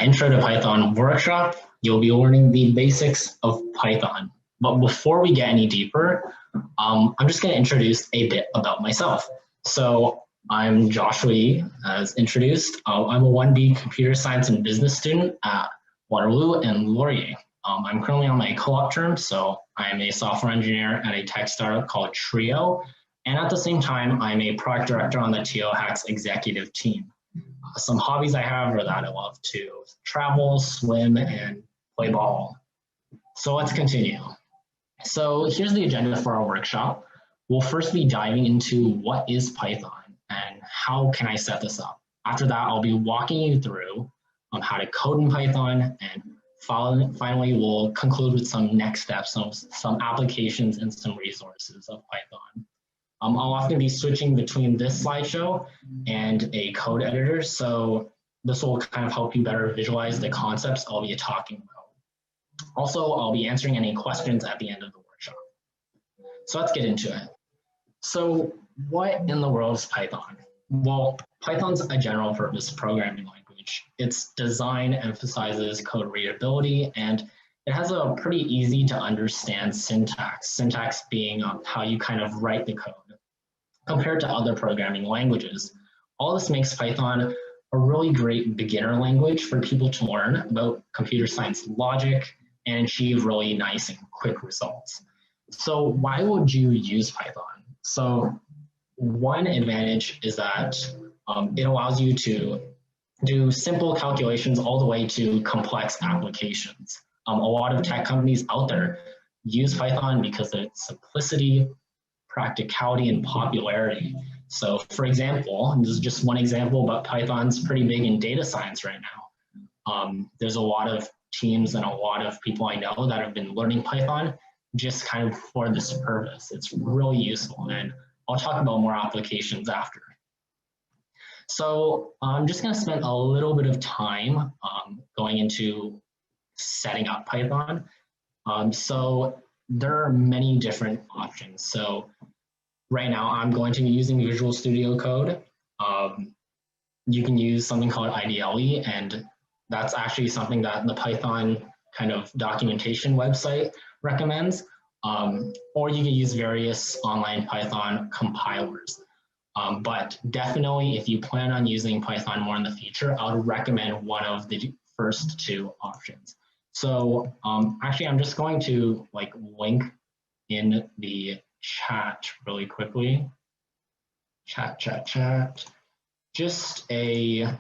Intro to Python workshop. You'll be learning the basics of Python. But before we get any deeper, I'm just going to introduce a bit about myself. So I'm Joshua Yee, as introduced. I'm a 1B computer science and business student at Waterloo and Laurier. I'm currently on my co-op term, so I'm a software engineer at a tech startup called Trio. And at the same time, I'm a product director on the TO Hacks executive team. Some hobbies I have are that I love to travel, swim, and play ball. So let's continue. So here's the agenda for our workshop. We'll first be diving into what is Python and how can I set this up. After that, I'll be walking you through how to code in Python, and finally we'll conclude with some next steps, some applications and some resources of Python. I'll often be switching between this slideshow and a code editor, so this will kind of help you better visualize the concepts I'll be talking about. Also, I'll be answering any questions at the end of the workshop. So let's get into it. So what in the world is Python? Well, Python's a general purpose programming language. Its design emphasizes code readability, and it has a pretty easy to understand syntax being how you kind of write the code. Compared to other programming languages, all this makes Python a really great beginner language for people to learn about computer science logic and achieve really nice and quick results. So why would you use Python? So one advantage is that it allows you to do simple calculations all the way to complex applications. A lot of tech companies out there use Python because of its simplicity, practicality, and popularity. So for example, and this is just one example, but Python's pretty big in data science right now. There's a lot of teams and a lot of people I know that have been learning Python just kind of for this purpose. It's really useful, and I'll talk about more applications after. So I'm just going to spend a little bit of time going into setting up Python. So there are many different options. So right now I'm going to be using Visual Studio Code. You can use something called IDLE, and that's actually something that the Python kind of documentation website recommends. Or you can use various online Python compilers. But definitely if you plan on using Python more in the future, I would recommend one of the first two options. So actually, I'm just going to link in the chat really quickly. Chat. Just an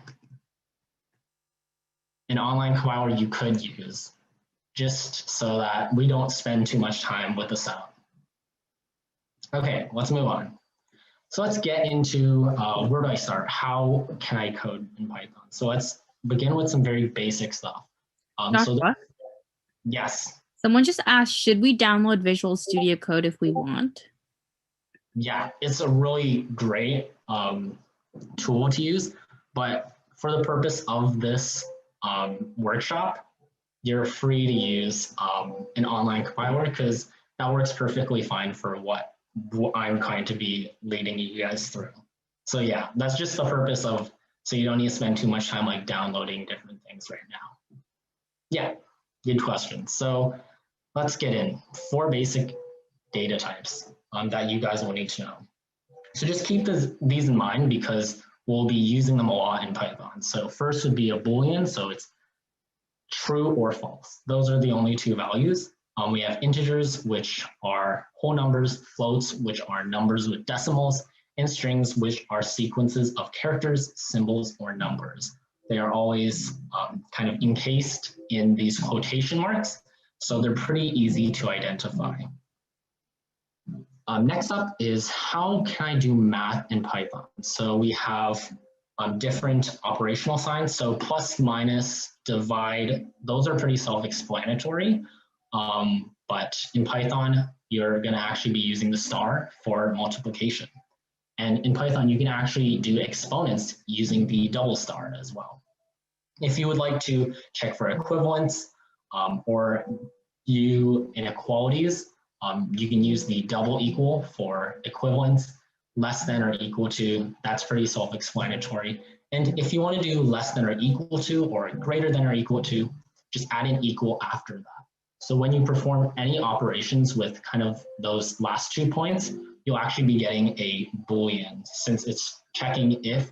online compiler you could use, just so that we don't spend too much time with the setup. Okay, let's move on. So let's get into where do I start? How can I code in Python? So let's begin with some very basic stuff. Yes. Someone just asked, should we download Visual Studio Code if we want? Yeah, it's a really great tool to use, but for the purpose of this workshop, you're free to use an online compiler because that works perfectly fine for what I'm going to be leading you guys through. So yeah, that's just the purpose of, so you don't need to spend too much time downloading different things right now. Yeah, good question. So let's get in. 4 basic data types that you guys will need to know. So just keep these in mind because we'll be using them a lot in Python. So first would be a Boolean, so it's true or false. Those are the only 2 values. We have integers, which are whole numbers, floats, which are numbers with decimals, and strings, which are sequences of characters, symbols, or numbers. They are always kind of encased in these quotation marks, so they're pretty easy to identify. Next up is how can I do math in Python? So we have different operational signs. So plus, minus, divide, those are pretty self-explanatory. But in Python, you're going to actually be using the star for multiplication. And in Python, you can actually do exponents using the double star as well. If you would like to check for equivalence or do inequalities, you can use the double equal for equivalence, less than or equal to, that's pretty self-explanatory. And if you want to do less than or equal to or greater than or equal to, just add an equal after that. So when you perform any operations with kind of those last 2 points, you'll actually be getting a Boolean since it's checking if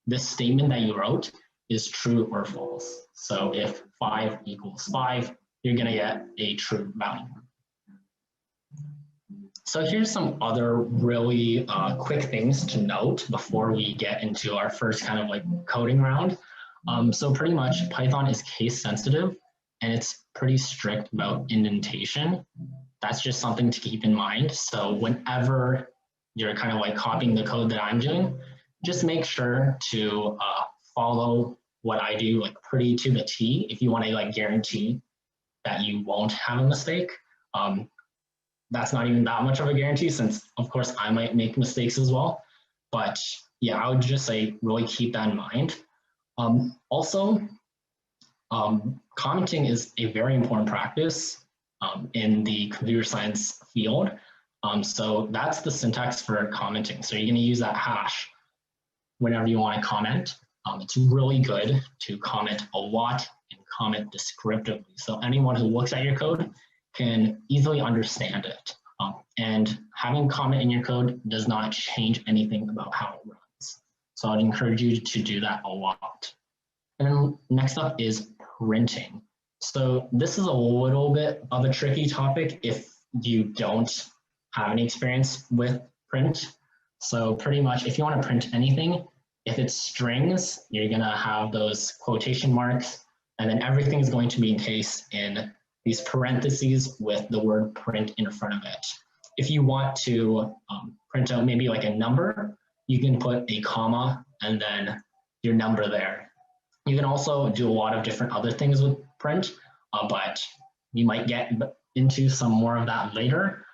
this statement that you wrote is true or false. So if 5 equals 5, you're going to get a true value. So here's some other really quick things to note before we get into our first kind of like coding round. So pretty much Python is case sensitive and it's pretty strict about indentation. That's just something to keep in mind. So whenever you're kind of like copying the code that I'm doing, just make sure to follow what I do like pretty to the T if you want to like guarantee that you won't have a mistake. That's not even that much of a guarantee since of course I might make mistakes as well. But yeah, I would just say really keep that in mind. Also, commenting is a very important practice in the computer science field. So that's the syntax for commenting. So you're going to use that hash whenever you want to comment. It's really good to comment a lot and comment descriptively. So anyone who looks at your code can easily understand it. And having comment in your code does not change anything about how it runs. So I'd encourage you to do that a lot. And then next up is printing. So this is a little bit of a tricky topic if you don't have any experience with print. So pretty much if you want to print anything, if it's strings, you're going to have those quotation marks, and then everything is going to be encased in these parentheses with the word print in front of it. If you want to print out maybe like a number, you can put a comma and then your number there. You can also do a lot of different other things with print, but you might get into some more of that later.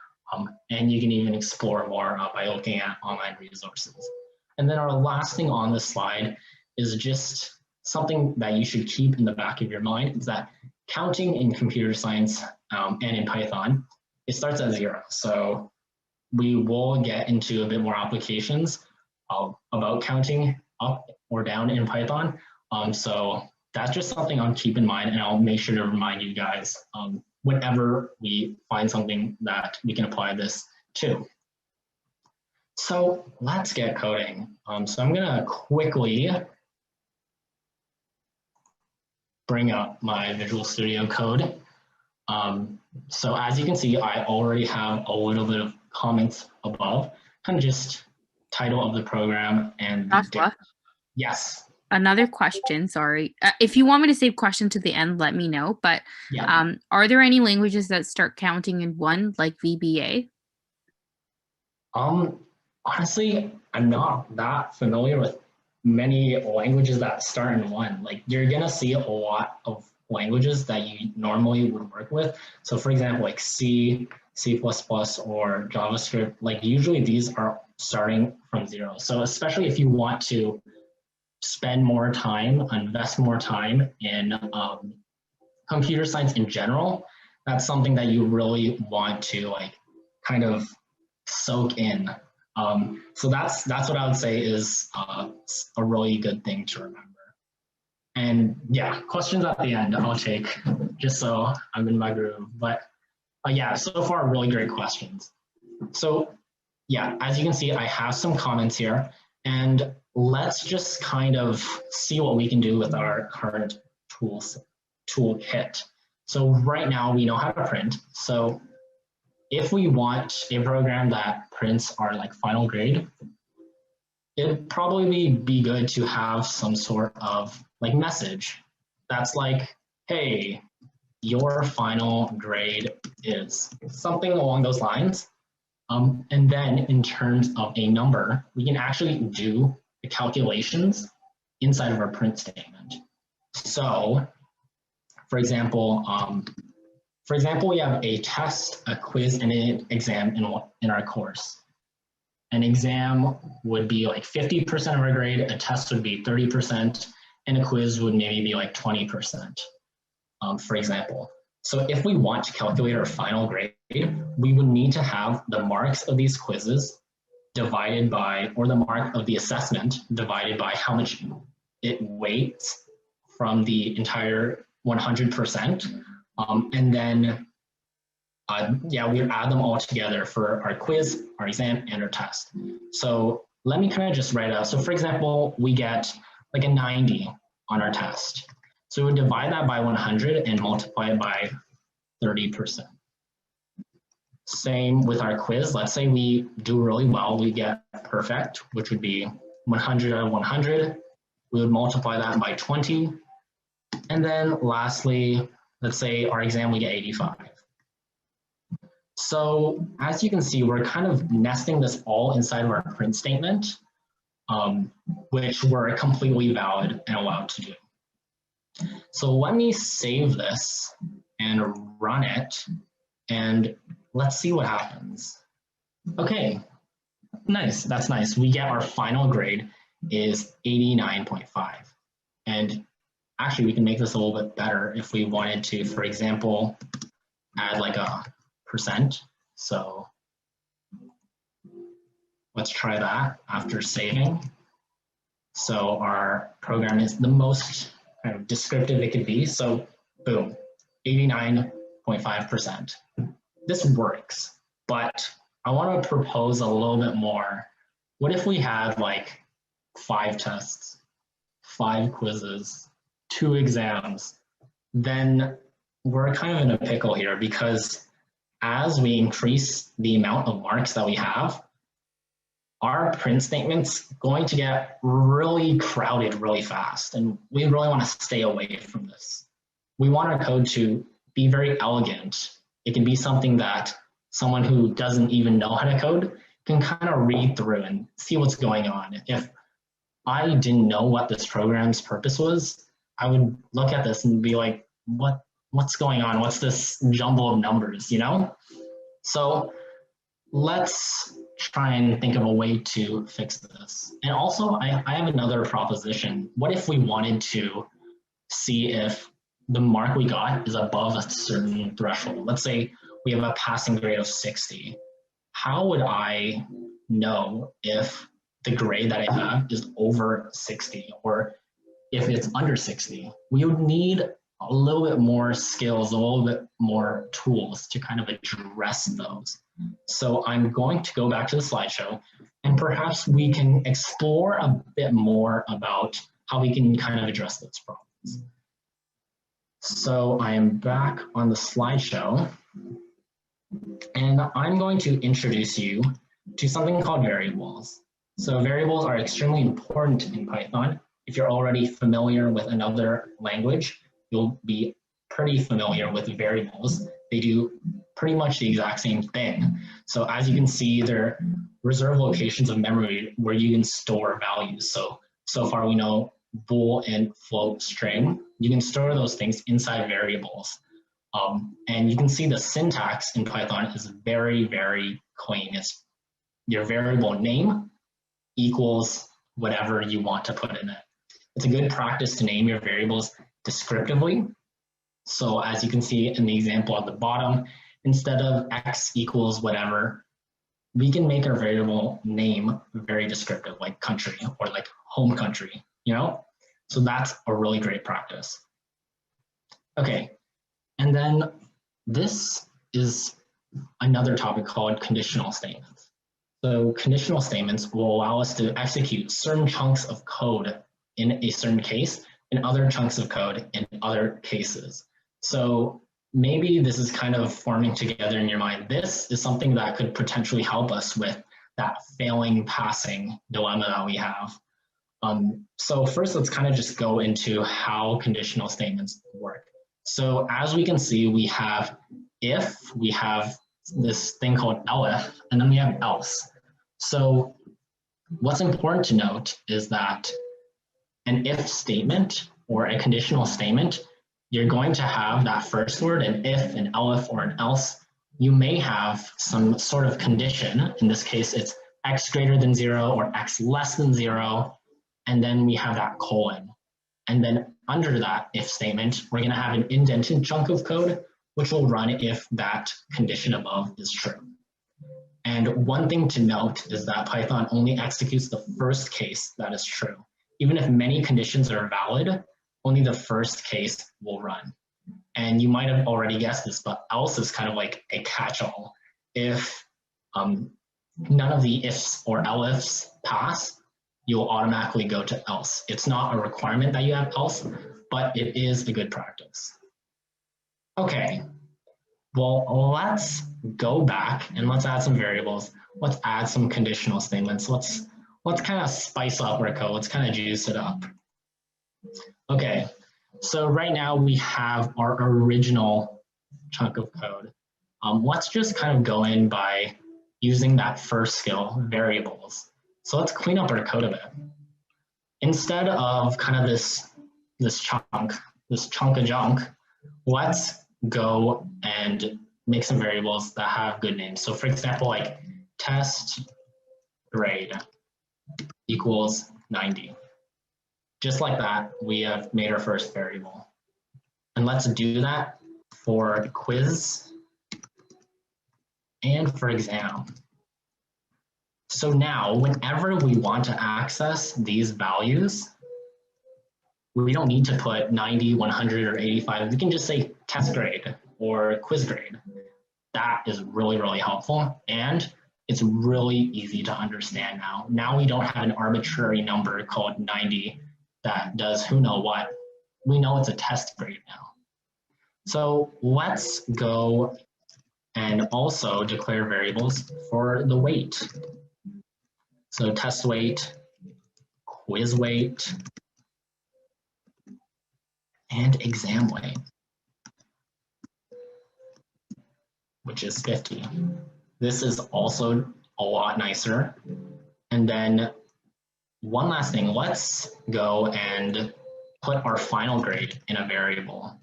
And you can even explore more by looking at online resources. And then our last thing on this slide is just something that you should keep in the back of your mind is that counting in computer science and in Python, it starts at 0. So we will get into a bit more applications about counting up or down in Python. So that's just something I'll keep in mind, and I'll make sure to remind you guys whenever we find something that we can apply this to. So let's get coding. So I'm going to quickly bring up my Visual Studio Code. So as you can see, I already have a little bit of comments above, kind of just title of the program and Joshua? Yes. Another question, sorry. If you want me to save question to the end, let me know. But yeah. Are there any languages that start counting in 1, like VBA? Honestly, I'm not that familiar with many languages that start in 1. Like you're gonna see a lot of languages that you normally would work with. So for example, like C, C++, or JavaScript, like usually these are starting from 0. So especially if you want to spend more time, invest more time in computer science in general, that's something that you really want to like kind of soak in. So that's what I would say is a really good thing to remember. And yeah, questions at the end I'll take just so I'm in my groove. But yeah, so far really great questions. So yeah, as you can see, I have some comments here, and let's just kind of see what we can do with our current toolkit. So right now we know how to print. So if we want a program that prints our like final grade, it'd probably be good to have some sort of like message that's like, hey, your final grade is something along those lines. And then in terms of a number, we can actually do the calculations inside of our print statement. So for example, we have a test, a quiz, and an exam in our course. An exam would be like 50% of our grade, a test would be 30%, and a quiz would maybe be like 20%, for example. So if we want to calculate our final grade, we would need to have the marks of these quizzes divided by, or the mark of the assessment divided by how much it weights from the entire 100%. And then, yeah, we add them all together for our quiz, our exam, and our test. So let me kind of just write out. So for example, we get like a 90 on our test. So we would divide that by 100 and multiply it by 30%. Same with our quiz. Let's say we do really well, we get perfect, which would be 100 out of 100. We would multiply that by 20. And then lastly, let's say our exam, we get 85. So as you can see, we're kind of nesting this all inside of our print statement, which we're completely valid and allowed to do. So let me save this and run it, and let's see what happens. Okay, nice, that's nice. We get our final grade is 89.5. And actually we can make this a little bit better if we wanted to, for example, add like a percent. So let's try that after saving. So our program is the most kind of descriptive it could be. So boom, 89.5%. This works, but I want to propose a little bit more. What if we had like 5 tests, 5 quizzes, 2 exams? Then we're kind of in a pickle here, because as we increase the amount of marks that we have, our print statement's going to get really crowded really fast, and we really want to stay away from this. We want our code to be very elegant. It can be something that someone who doesn't even know how to code can kind of read through and see what's going on. If I didn't know what this program's purpose was, I would look at this and be like, what's going on? What's this jumble of numbers, you know? So let's try and think of a way to fix this. And also, I have another proposition. What if we wanted to see if the mark we got is above a certain threshold? Let's say we have a passing grade of 60. How would I know if the grade that I have is over 60 or if it's under 60? We would need a little bit more skills, a little bit more tools to kind of address those. So I'm going to go back to the slideshow, and perhaps we can explore a bit more about how we can kind of address those problems. So I am back on the slideshow, and I'm going to introduce you to something called variables. So variables are extremely important in Python. If you're already familiar with another language, you'll be pretty familiar with variables. They do pretty much the exact same thing. So as you can see, they're reserved locations of memory where you can store values. So far we know bool and float string. You can store those things inside variables. And you can see the syntax in Python is very, very clean. It's your variable name equals whatever you want to put in it. It's a good practice to name your variables descriptively. So as you can see in the example at the bottom, instead of x equals whatever, we can make our variable name very descriptive, like country or like home country, you know? So that's a really great practice. Okay, and then this is another topic called conditional statements. So conditional statements will allow us to execute certain chunks of code in a certain case and other chunks of code in other cases. So maybe this is kind of forming together in your mind. This is something that could potentially help us with that failing passing dilemma that we have. So first, let's kind of just go into how conditional statements work. So as we can see, we have if, we have this thing called elif, and then we have else. So what's important to note is that an if statement or a conditional statement, you're going to have that first word, an if, an elif, or an else. You may have some sort of condition. In this case, it's x greater than 0 or x less than 0. And then we have that colon. And then under that if statement, we're going to have an indented chunk of code, which will run if that condition above is true. And one thing to note is that Python only executes the first case that is true. even if many conditions are valid, only the first case will run. And you might have already guessed this, but else is kind of like a catch-all. If none of the ifs or elifs pass, you'll automatically go to else. It's not a requirement that you have else, but it is a good practice. Okay, well, let's go back and let's add some variables. Let's add some conditional statements. Let's kind of spice up our code. Let's kind of juice it up. Okay, so right now we have our original chunk of code. Let's just kind of go in by using that first skill, variables. So let's clean up our code a bit. Instead of kind of this chunk of junk, let's go and make some variables that have good names. So for example, like test grade equals 90. Just like that, we have made our first variable. And let's do that for quiz and for exam. So now, whenever we want to access these values, we don't need to put 90, 100, or 85. We can just say test grade or quiz grade. That is really, really helpful. And it's really easy to understand now. Now we don't have an arbitrary number called 90 that does who know what. We know it's a test grade now. So let's go and also declare variables for the weight. So test weight, quiz weight, and exam weight, which is 50. This is also a lot nicer. And then one last thing, let's go and put our final grade in a variable.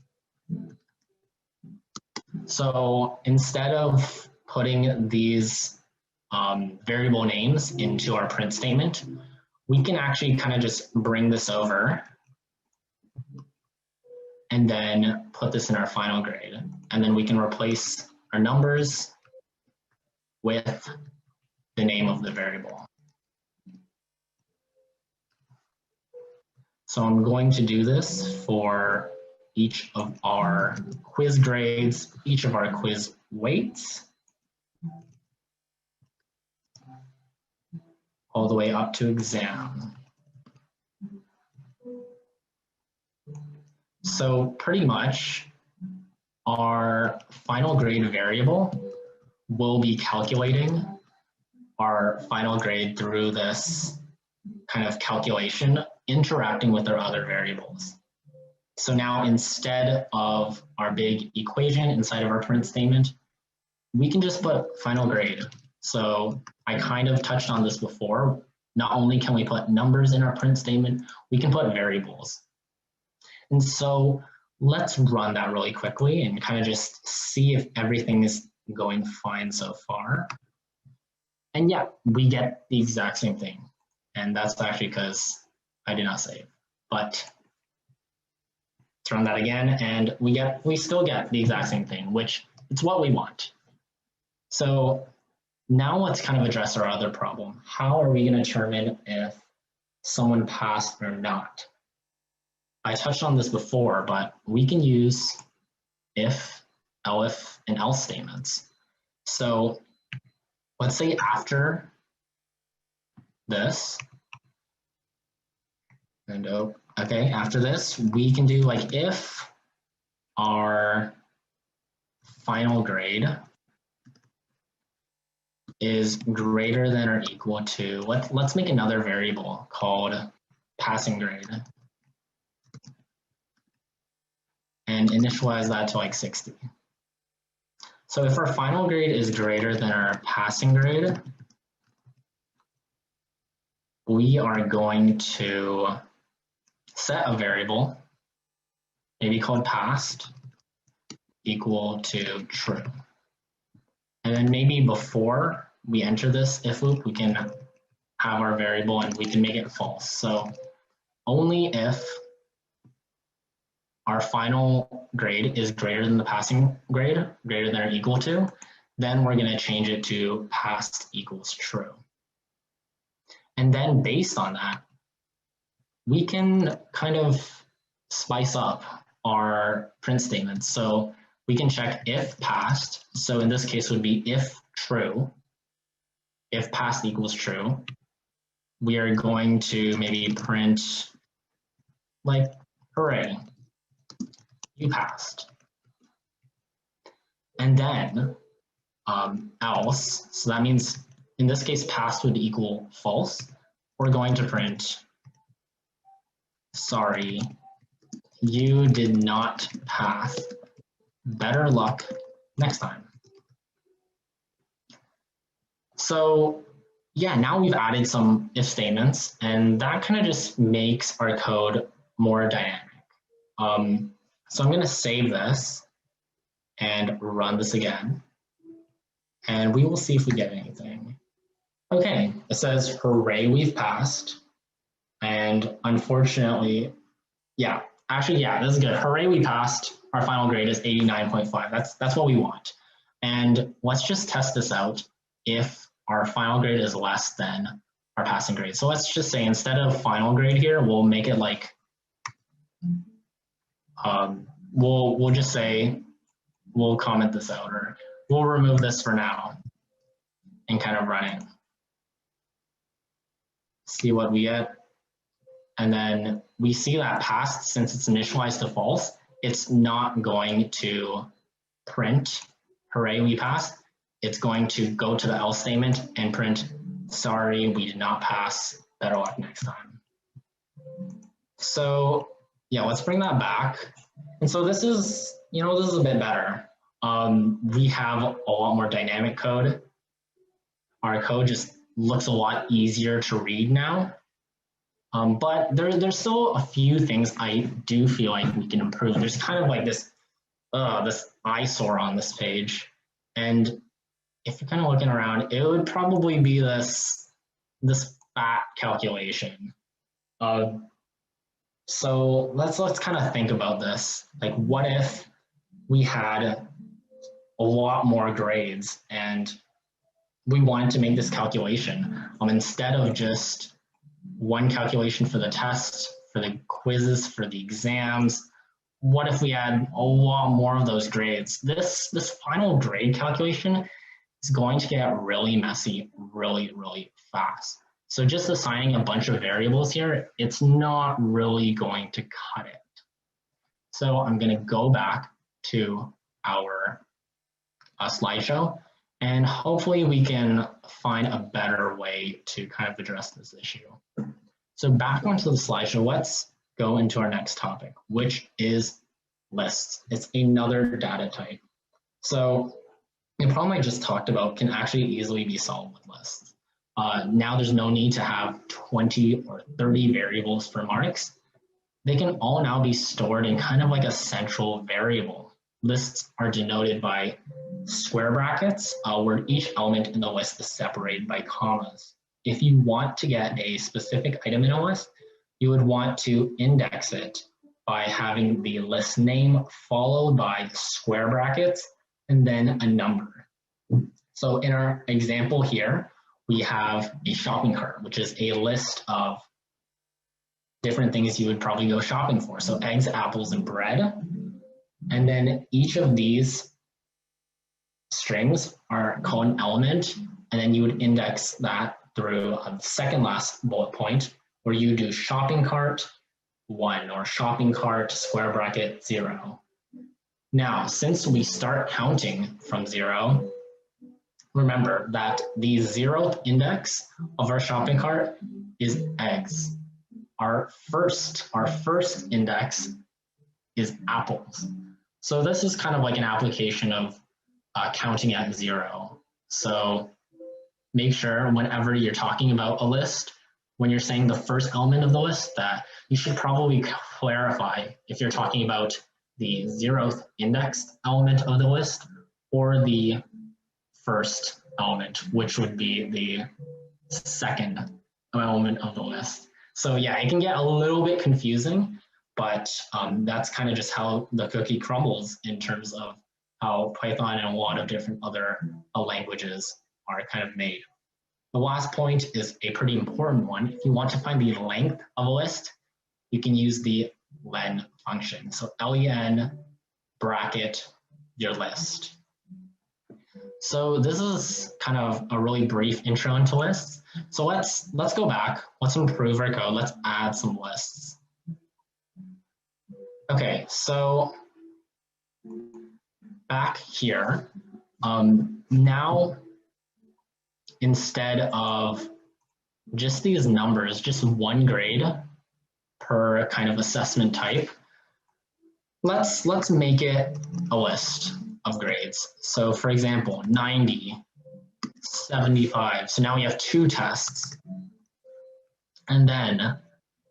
So instead of putting these variable names into our print statement, we can actually kind of just bring this over and then put this in our final grade. And then we can replace our numbers with the name of the variable. So I'm going to do this for each of our quiz grades, each of our quiz weights, all the way up to exam. So pretty much our final grade variable will be calculating our final grade through this kind of calculation, interacting with our other variables. So now instead of our big equation inside of our print statement, we can just put final grade. So I kind of touched on this before. Not only can we put numbers in our print statement, we can put variables. And so let's run that really quickly and kind of just see if everything is going fine so far. And yeah, we get the exact same thing. And that's actually because I did not save. But let's run that again, and we still get the exact same thing, which it's what we want. So now let's kind of address our other problem. How are we going to determine if someone passed or not? I touched on this before, but we can use if, elif, and else statements. So let's say after this, and okay, after this, we can do like if our final grade is greater than or equal to, let's make another variable called passing grade and initialize that to like 60. So if our final grade is greater than our passing grade, we are going to set a variable, maybe called passed, equal to true. And then maybe before we enter this if loop, we can have our variable and we can make it false. So only if our final grade is greater than the passing grade, greater than or equal to, then we're going to change it to passed equals true. And then based on that, we can kind of spice up our print statements. So we can check if past. So in this case would be if true, if past equals true. We are going to maybe print like, hooray, you passed. And then else, so that means in this case past would equal false. We're going to print, sorry, you did not pass. Better luck next time. So yeah, now we've added some if statements, and that kind of just makes our code more dynamic. So I'm going to save this and run this again, and we will see if we get anything. Okay, it says, hooray, we've passed. And unfortunately, yeah, actually, yeah, this is good. Hooray, we passed. Our final grade is 89.5. That's what we want. And let's just test this out if our final grade is less than our passing grade. So let's just say instead of final grade here, we'll make it like, we'll just say, we'll comment this out, or we'll remove this for now and kind of run it. See what we get. And then we see that passed, since it's initialized to false, it's not going to print, hooray, we passed. It's going to go to the else statement and print, sorry, we did not pass, better luck next time. So yeah, let's bring that back. And so this is, this is a bit better. We have a lot more dynamic code. Our code just looks a lot easier to read now. But there's still a few things I do feel like we can improve. There's kind of like this eyesore on this page. And if you're kind of looking around, it would probably be this fat calculation. So let's kind of think about this. Like, what if we had a lot more grades and we wanted to make this calculation instead of just one calculation for the test, for the quizzes, for the exams? What if we had a lot more of those grades? This final grade calculation is going to get really messy really, really fast. So just assigning a bunch of variables here, it's not really going to cut it. So I'm going to go back to our slideshow, and hopefully we can find a better way to kind of address this issue. So back onto the slideshow, let's go into our next topic, which is lists. It's another data type. So the problem I just talked about can actually easily be solved with lists. Now there's no need to have 20 or 30 variables for marks. They can all now be stored in kind of like a central variable. Lists are denoted by square brackets, where each element in the list is separated by commas. If you want to get a specific item in a list, you would want to index it by having the list name followed by square brackets and then a number. So in our example here, we have a shopping cart, which is a list of different things you would probably go shopping for. So eggs, apples, and bread. And then each of these strings are called an element, and then you would index that through the second last bullet point, where you do shopping cart 1 or shopping cart square bracket 0. Now, since we start counting from 0, remember that the 0th index of our shopping cart is eggs. Our first index is apples. So this is kind of like an application of counting at 0. So make sure whenever you're talking about a list, when you're saying the first element of the list, that you should probably clarify if you're talking about the 0th indexed element of the list or the first element, which would be the second element of the list. So yeah, it can get a little bit confusing, but that's kind of just how the cookie crumbles in terms of how Python and a lot of different other languages are kind of made. The last point is a pretty important one. If you want to find the length of a list, you can use the len function. So len bracket your list. So this is kind of a really brief intro into lists. So let's go back. Let's improve our code. Let's add some lists. Okay, so back here, now instead of just these numbers, just one grade per kind of assessment type, let's make it a list of grades. So for example, 90, 75. So now we have two tests. And then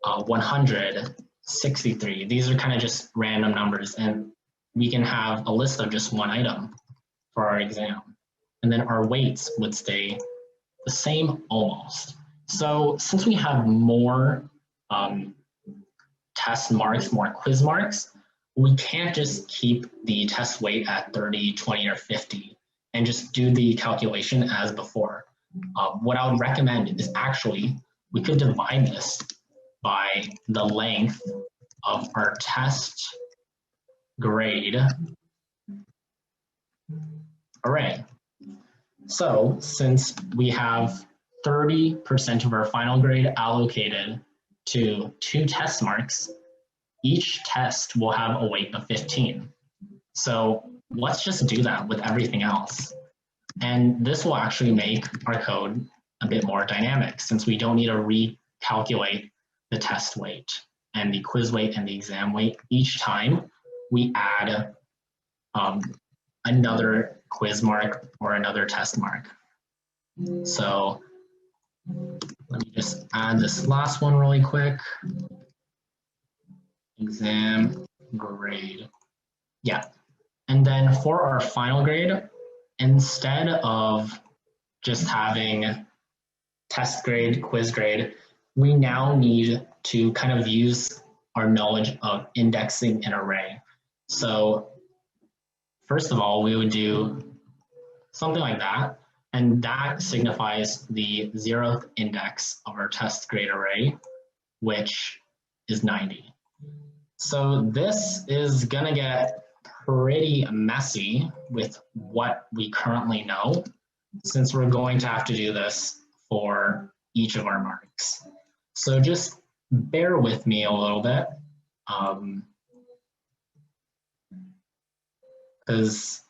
100, 63. These are kind of just random numbers, and we can have a list of just one item for our exam. And then our weights would stay the same almost. So since we have more test marks, more quiz marks, we can't just keep the test weight at 30, 20, or 50 and just do the calculation as before. What I would recommend is actually we could divide this by the length of our test grade array. So since we have 30% of our final grade allocated to 2 test marks, each test will have a weight of 15. So let's just do that with everything else. And this will actually make our code a bit more dynamic, since we don't need to recalculate the test weight and the quiz weight and the exam weight each time we add another quiz mark or another test mark. So let me just add this last one really quick. Exam grade. Yeah. And then for our final grade, instead of just having test grade, quiz grade, we now need to kind of use our knowledge of indexing an array. So first of all, we would do something like that, and that signifies the 0th index of our test grade array, which is 90. So this is gonna get pretty messy with what we currently know, since we're going to have to do this for each of our marks. So just bear with me a little bit, because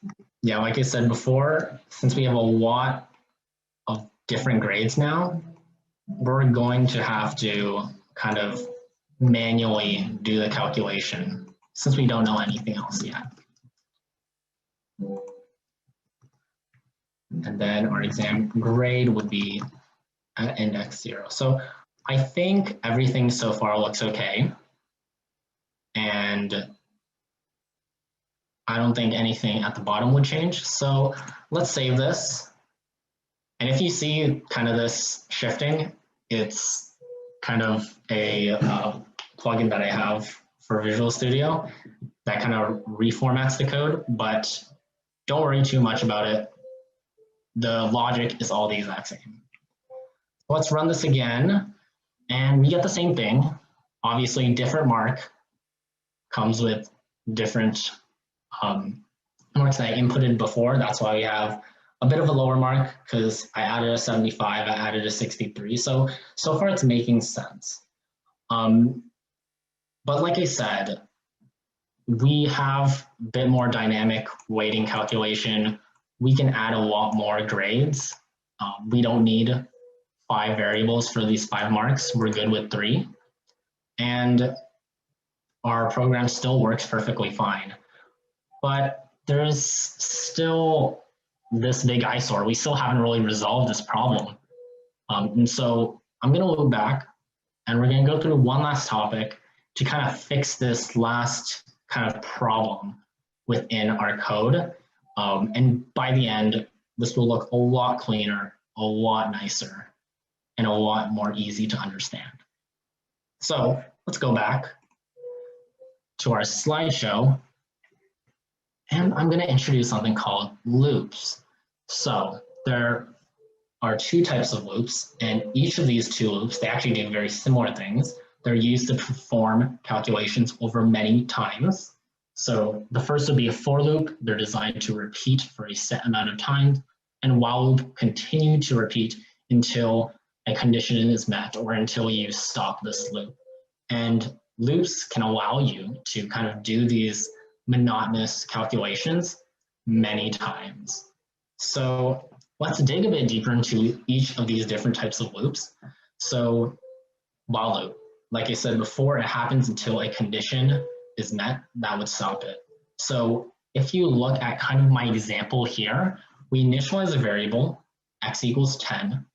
yeah, like I said before, since we have a lot of different grades now, we're going to have to kind of manually do the calculation since we don't know anything else yet. And then our exam grade would be at index 0. So I think everything so far looks okay. And I don't think anything at the bottom would change. So let's save this. And if you see kind of this shifting, it's kind of a plugin that I have for Visual Studio that kind of reformats the code, but don't worry too much about it. The logic is all the exact same. Let's run this again, and we get the same thing. Obviously, different mark comes with different marks that I inputted before. That's why we have a bit of a lower mark, because I added a 75, I added a 63. So far it's making sense. But like I said, we have a bit more dynamic weighting calculation. We can add a lot more grades. We don't need 5 variables for these 5 marks. We're good with 3. And our program still works perfectly fine. But there's still this big eyesore. We still haven't really resolved this problem. And so I'm going to look back, and we're going to go through one last topic to kind of fix this last kind of problem within our code. And by the end, this will look a lot cleaner, a lot nicer, and a lot more easy to understand. So let's go back to our slideshow, and I'm going to introduce something called loops. So there are 2 types of loops, and each of these 2 loops, they actually do very similar things, They're used to perform calculations over many times. So the first would be a for loop. They're designed to repeat for a set amount of time, and while loop continue to repeat until a condition is met or until you stop this loop. And loops can allow you to kind of do these monotonous calculations many times. So let's dig a bit deeper into each of these different types of loops. So while loop, like I said before, it happens until a condition is met that would stop it. So if you look at kind of my example here, we initialize a variable, x equals 10.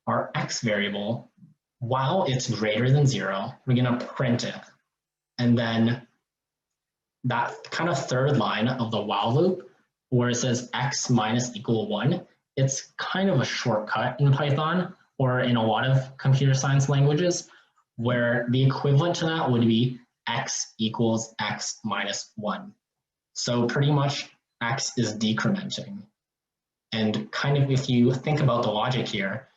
Our x variable, while it's greater than 0, we're going to print it. And then that kind of third line of the while loop, where it says x minus equal 1, it's kind of a shortcut in Python or in a lot of computer science languages, where the equivalent to that would be x equals x minus 1. So pretty much x is decrementing. And kind of if you think about the logic here,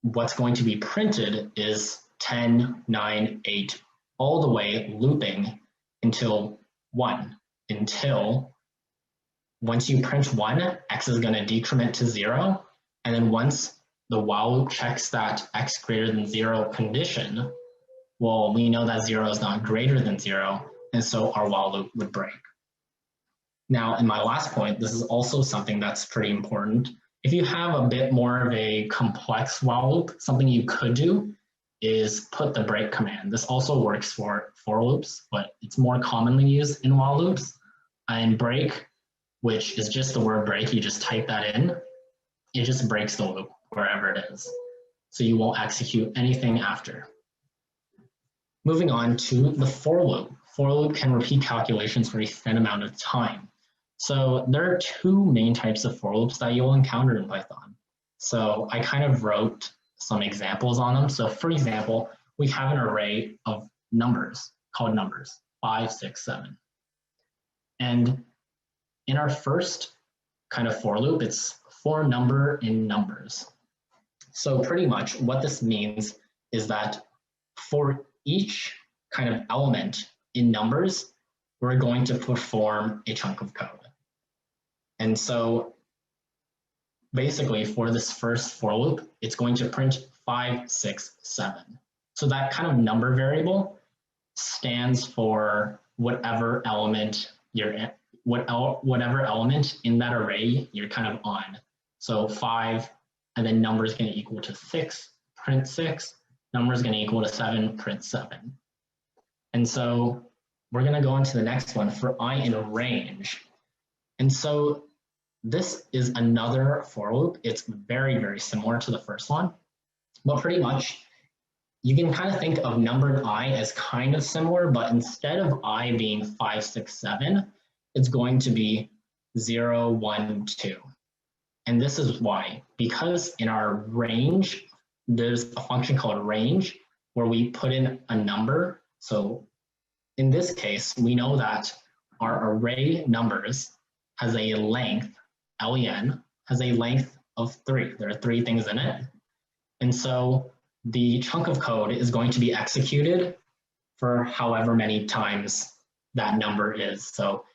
what's going to be printed is 10, 9, 8, all the way looping until 1, until once you print 1, x is going to decrement to 0, and then once the while loop checks that x greater than 0 condition, well, we know that 0 is not greater than 0, and so our while loop would break. Now, in my last point, this is also something that's pretty important. If you have a bit more of a complex while loop, something you could do is put the break command. This also works for loops, but it's more commonly used in while loops. And break, which is just the word break, you just type that in, it just breaks the loop wherever it is. So you won't execute anything after. Moving on to the for loop. For loop can repeat calculations for a set amount of time. So there are two main types of for loops that you'll encounter in Python. So I kind of wrote some examples on them. So for example, we have an array of numbers called numbers, 5, 6, 7. And in our first kind of for loop, it's for number in numbers. So pretty much what this means is that for each kind of element in numbers, we're going to perform a chunk of code. And so basically for this first for loop, it's going to print 5, 6, 7. So that kind of number variable stands for whatever element you're in, whatever element in that array you're kind of on. So 5, and then number is going to equal to 6, print 6, number is going to equal to 7, print 7. And so we're going to go on to the next one for I in range. And so this is another for loop. It's very, very similar to the first one, but pretty much you can kind of think of numbered I as kind of similar, but instead of I being 5, 6, 7, it's going to be 0, 1, 2. And this is why, because in our range, there's a function called range where we put in a number. So in this case, we know that our array numbers has a length, len, has a length of 3. There are 3 things in it. And so the chunk of code is going to be executed for however many times that number is. So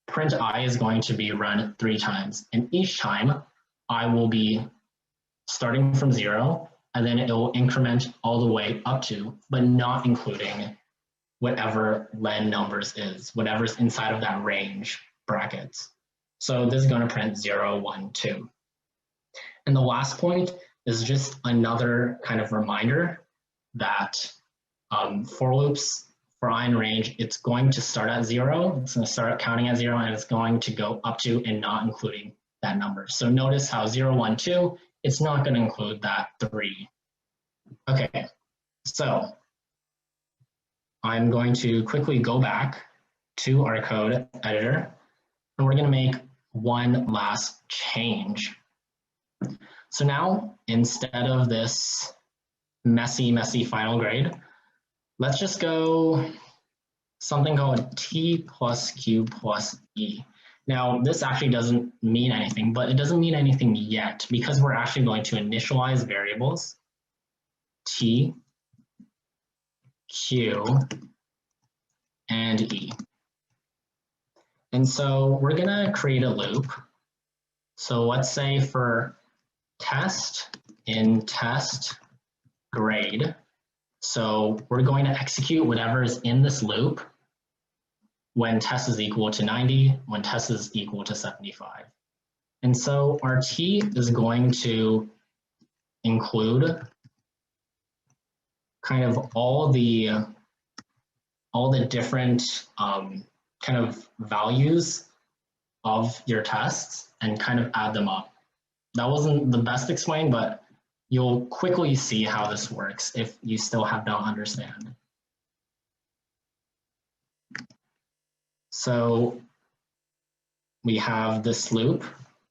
print I is going to be run 3 times. And each time I will be starting from 0, and then it will increment all the way up to, but not including whatever len numbers is, whatever's inside of that range brackets. So this is going to print 0, 1, 2. And the last point is just another kind of reminder that for loops, for I in range, it's going to start at 0, it's going to start counting at 0, and it's going to go up to and not including that number. So notice how 0, 1, 2, it's not going to include that 3. Okay, so I'm going to quickly go back to our code editor, and we're going to make one last change. So now, instead of this messy, messy final grade, let's just go something called T plus Q plus E. Now, this actually doesn't mean anything, but it doesn't mean anything yet because we're actually going to initialize variables T Q, and E. And so we're going to create a loop. So let's say for test in test grade, so we're going to execute whatever is in this loop when test is equal to 90, when test is equal to 75. And so our T is going to include kind of all the different kind of values of your tests and kind of add them up. That wasn't the best explained, but you'll quickly see how this works if you still have not understand. So we have this loop,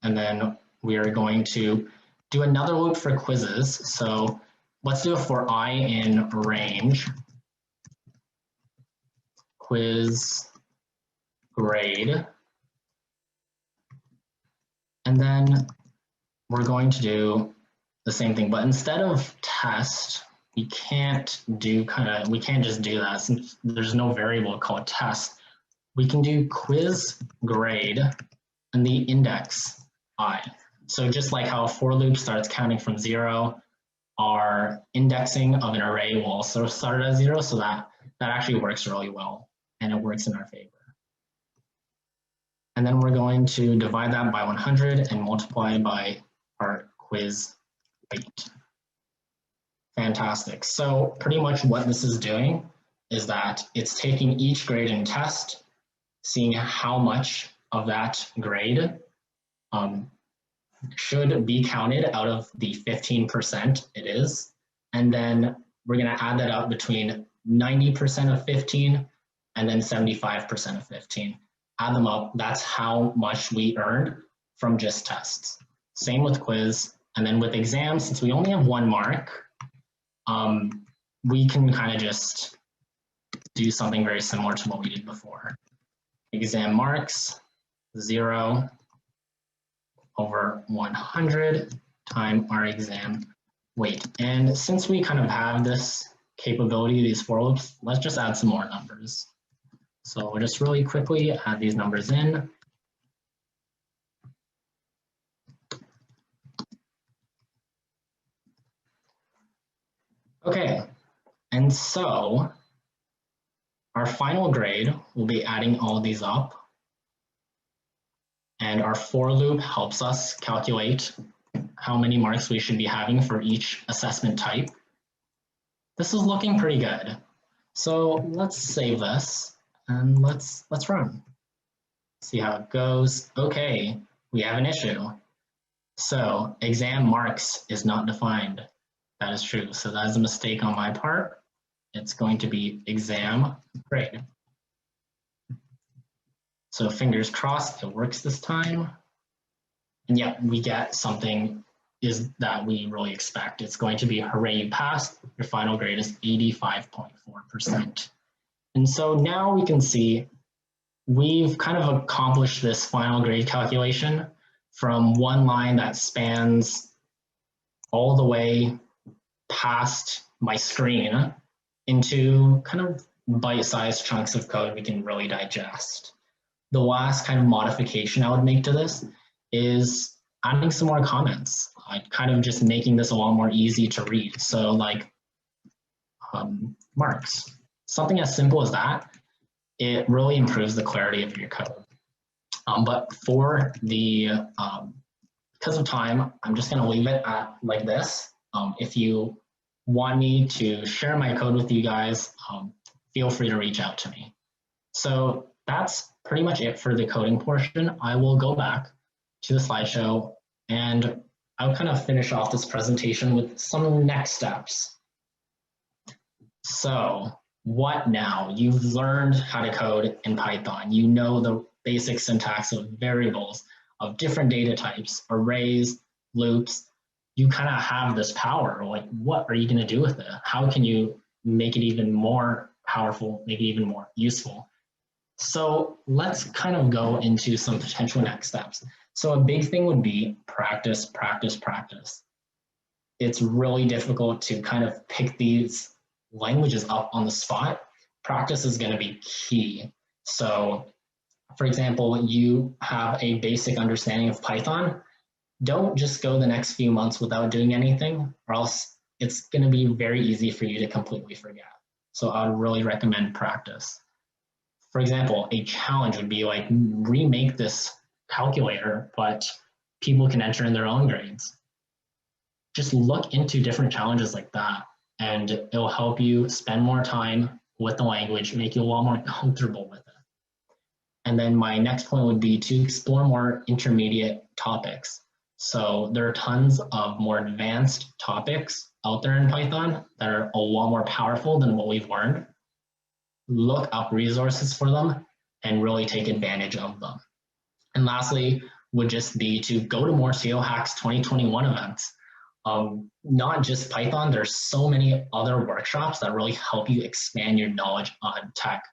and then we are going to do another loop for quizzes. So let's do it for I in range, quiz grade. And then we're going to do the same thing, but instead of test, we can't just do that since there's no variable called test. We can do quiz grade and the index I. So just like how a for loop starts counting from 0, our indexing of an array will also start at 0, so that actually works really well, and it works in our favor. And then we're going to divide that by 100 and multiply by our quiz rate. Fantastic. So pretty much what this is doing is that it's taking each grade and test, seeing how much of that grade should be counted out of the 15% it is. And then we're going to add that up between 90% of 15 and then 75% of 15. Add them up. That's how much we earned from just tests. Same with quiz. And then with exam, since we only have 1 mark, we can kind of just do something very similar to what we did before. Exam marks, 0 over 100 times our exam weight. And since we kind of have this capability, these for loops, let's just add some more numbers. So we'll just really quickly add these numbers in. Okay, and so our final grade will be adding all these up, and our for loop helps us calculate how many marks we should be having for each assessment type. This is looking pretty good. So let's save this and let's run. See how it goes. Okay, we have an issue. So exam marks is not defined. That is true. So that is a mistake on my part. It's going to be exam grade. So fingers crossed it works this time. And yeah, we get something is that we really expect. It's going to be hooray, you passed. Your final grade is 85.4%. And so now we can see we've kind of accomplished this final grade calculation from one line that spans all the way past my screen into kind of bite-sized chunks of code we can really digest. The last kind of modification I would make to this is adding some more comments, kind of just making this a lot more easy to read. So like marks, something as simple as that, it really improves the clarity of your code. But for the, because of time, I'm just gonna leave it at like this. If you want me to share my code with you guys, feel free to reach out to me. So that's pretty much it for the coding portion. I will go back to the slideshow and I'll kind of finish off this presentation with some next steps. So what now? You've learned how to code in Python. You know the basic syntax of variables, of different data types, arrays, loops. You kind of have this power. Like, what are you going to do with it? How can you make it even more powerful, make it even more useful? So let's kind of go into some potential next steps. So a big thing would be practice, practice, practice. It's really difficult to kind of pick these languages up on the spot, practice is going to be key. So, for example, you have a basic understanding of Python. Don't just go the next few months without doing anything, or else it's going to be very easy for you to completely forget. So I would really recommend practice. For example, a challenge would be like remake this calculator, but people can enter in their own grades. Just look into different challenges like that, and it'll help you spend more time with the language, make you a lot more comfortable with it. And then my next point would be to explore more intermediate topics. So there are tons of more advanced topics out there in Python that are a lot more powerful than what we've learned. Look up resources for them and really take advantage of them. And lastly, would just be to go to more CO Hacks 2021 events. Not just Python, there's so many other workshops that really help you expand your knowledge on tech.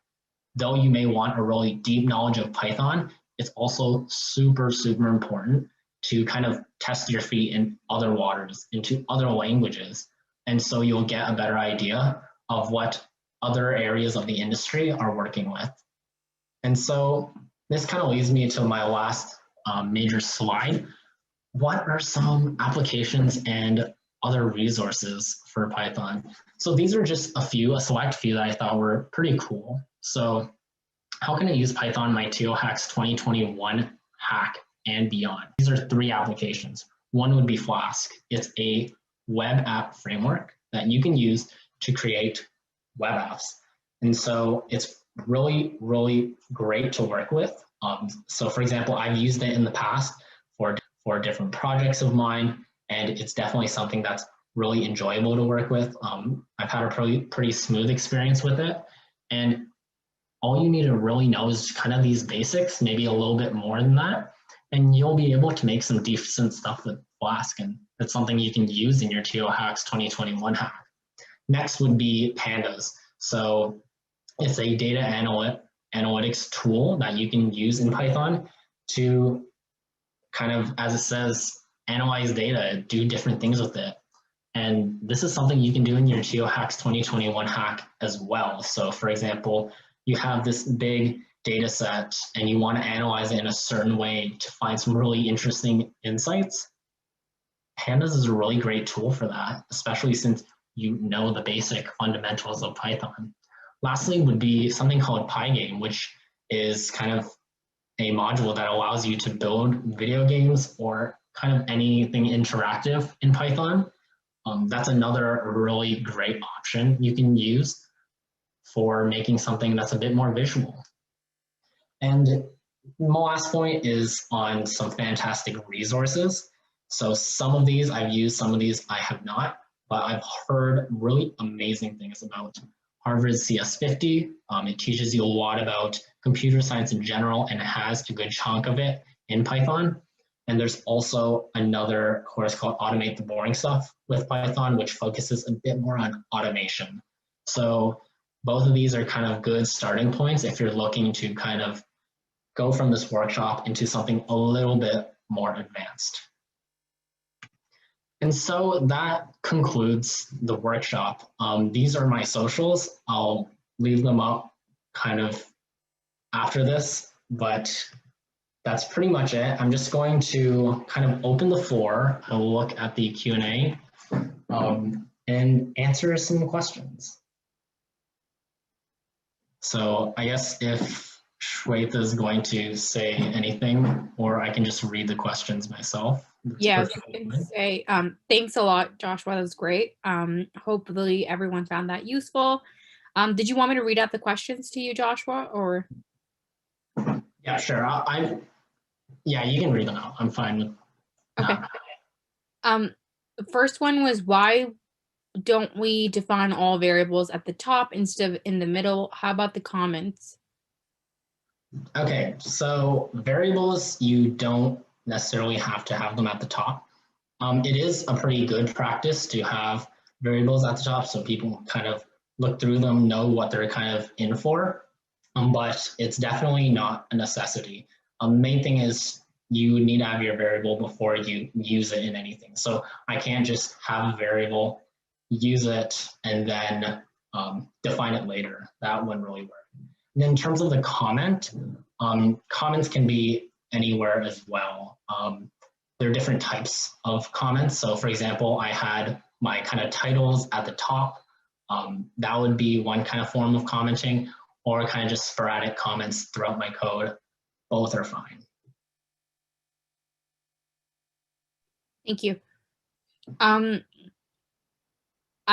Though you may want a really deep knowledge of Python, it's also super, super important to kind of test your feet in other waters, into other languages. And so you'll get a better idea of what other areas of the industry are working with. And so this kind of leads me to my last major slide. What are some applications and other resources for Python? So these are just a select few that I thought were pretty cool. So how can I use Python in my TO Hacks 2021 hack and beyond? These are 3 applications. One would be Flask. It's a web app framework that you can use to create web apps. And so it's really, really great to work with. So for example, I've used it in the past for different projects of mine, and it's definitely something that's really enjoyable to work with. I've had a pretty smooth experience with it, and all you need to really know is kind of these basics, maybe a little bit more than that, and you'll be able to make some decent stuff with Flask, and it's something you can use in your TO Hacks 2021 hack. Next would be Pandas. So it's a data analytics tool that you can use in Python to kind of, as it says, analyze data, do different things with it. And this is something you can do in your TO Hacks 2021 hack as well. So for example, you have this big data set and you want to analyze it in a certain way to find some really interesting insights. Pandas is a really great tool for that, especially since you know the basic fundamentals of Python. Lastly would be something called Pygame, which is kind of a module that allows you to build video games or kind of anything interactive in Python. That's another really great option you can use for making something that's a bit more visual. And my last point is on some fantastic resources. So some of these I've used, some of these I have not, but I've heard really amazing things about Harvard's CS50. It teaches you a lot about computer science in general, and it has a good chunk of it in Python. And there's also another course called Automate the Boring Stuff with Python, which focuses a bit more on automation. So both of these are kind of good starting points if you're looking to kind of go from this workshop into something a little bit more advanced. And so that concludes the workshop. These are my socials. I'll leave them up kind of after this, but that's pretty much it. I'm just going to kind of open the floor and look at the Q&A and answer some questions. So I guess if Shweta is going to say anything, or I can just read the questions myself. Yes, say thanks a lot, Joshua. That was great. Hopefully everyone found that useful. Did you want me to read out the questions to you, Joshua, or? Yeah, sure. Yeah, you can read them out. I'm fine with that. Okay. The first one was, why don't we define all variables at the top instead of in the middle? How about the comments? Okay, so variables, you don't necessarily have to have them at the top. It is a pretty good practice to have variables at the top so people kind of look through them, know what they're kind of in for, but it's definitely not a necessity. The main thing is you need to have your variable before you use it in anything. So I can't just have a variable, use it, and then define it later. That wouldn't really work. And in terms of the comment, comments can be anywhere as well. There are different types of comments. So for example, I had my kind of titles at the top. That would be one kind of form of commenting, or kind of just sporadic comments throughout my code. Both are fine. Thank you. I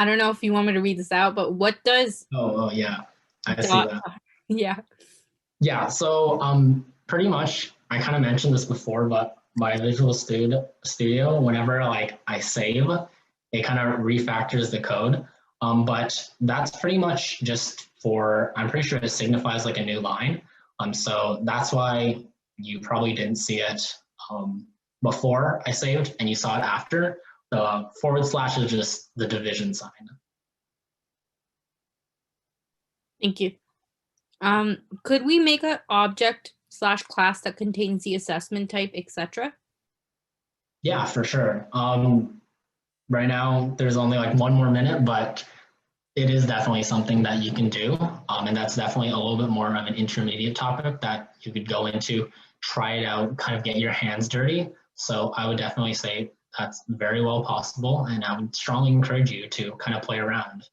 don't know if you want me to read this out, but what does Oh yeah, I see that. Yeah, so pretty much I kind of mentioned this before, but my Visual Studio, whenever like I save, it kind of refactors the code. But that's pretty much just for, I'm pretty sure it signifies like a new line. So that's why you probably didn't see it before I saved and you saw it after. The / is just the division sign. Thank you. Could we make an object / class that contains the assessment type, etc.? Yeah, for sure. Right now, there's only like 1 more minute, but it is definitely something that you can do. And that's definitely a little bit more of an intermediate topic that you could go into, try it out, kind of get your hands dirty. So I would definitely say that's very well possible. And I would strongly encourage you to kind of play around.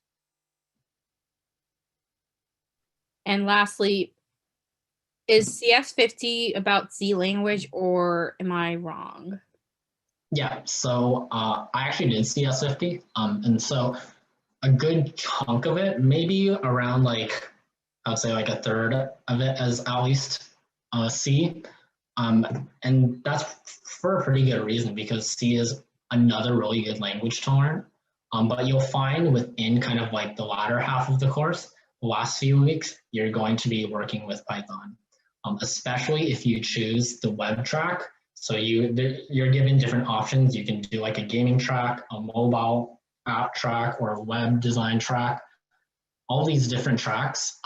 And lastly, is CS50 about C language, or am I wrong? Yeah, so I actually did CS50. And so a good chunk of it, maybe around like, I would say like a third of it as at least C. And that's for a pretty good reason, because C is another really good language to learn. But you'll find within kind of like the latter half of the course, the last few weeks, you're going to be working with Python, especially if you choose the web track. So you're given different options. You can do like a gaming track, a mobile app track, or a web design track, all these different tracks.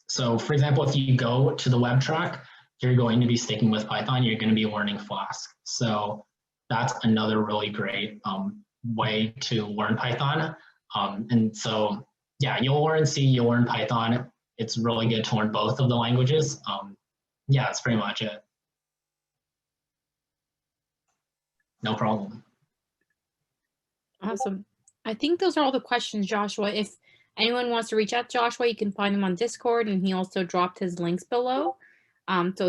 So for example, if you go to the web track, you're going to be sticking with Python, you're going to be learning Flask. So that's another really great way to learn Python. And so, yeah, you'll learn C, you'll learn Python. It's really good to learn both of the languages. Yeah, that's pretty much it. No problem. Awesome. I think those are all the questions, Joshua. If anyone wants to reach out to Joshua, you can find him on Discord, and he also dropped his links below. So